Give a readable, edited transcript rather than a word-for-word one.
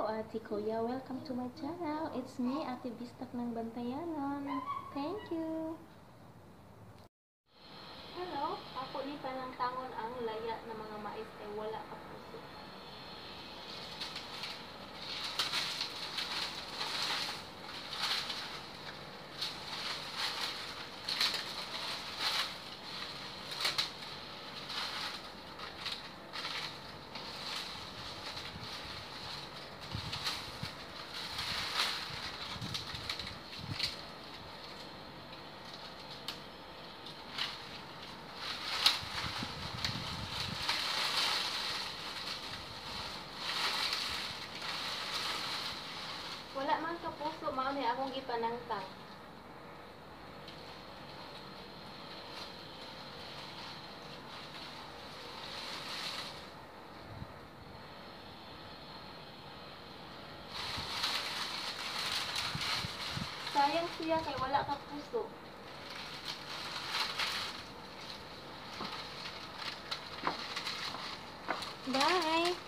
Ate Kuya. Welcome to my channel. It's me, Ate Bistak ng Bantayanan. Thank you. Hello, ako ni palang tangon ang laya ng mga mais ay wala ka puso. Wala man ka puso, mao ni akong gipanangtang. Sayang siya kay wala ka puso. Bye!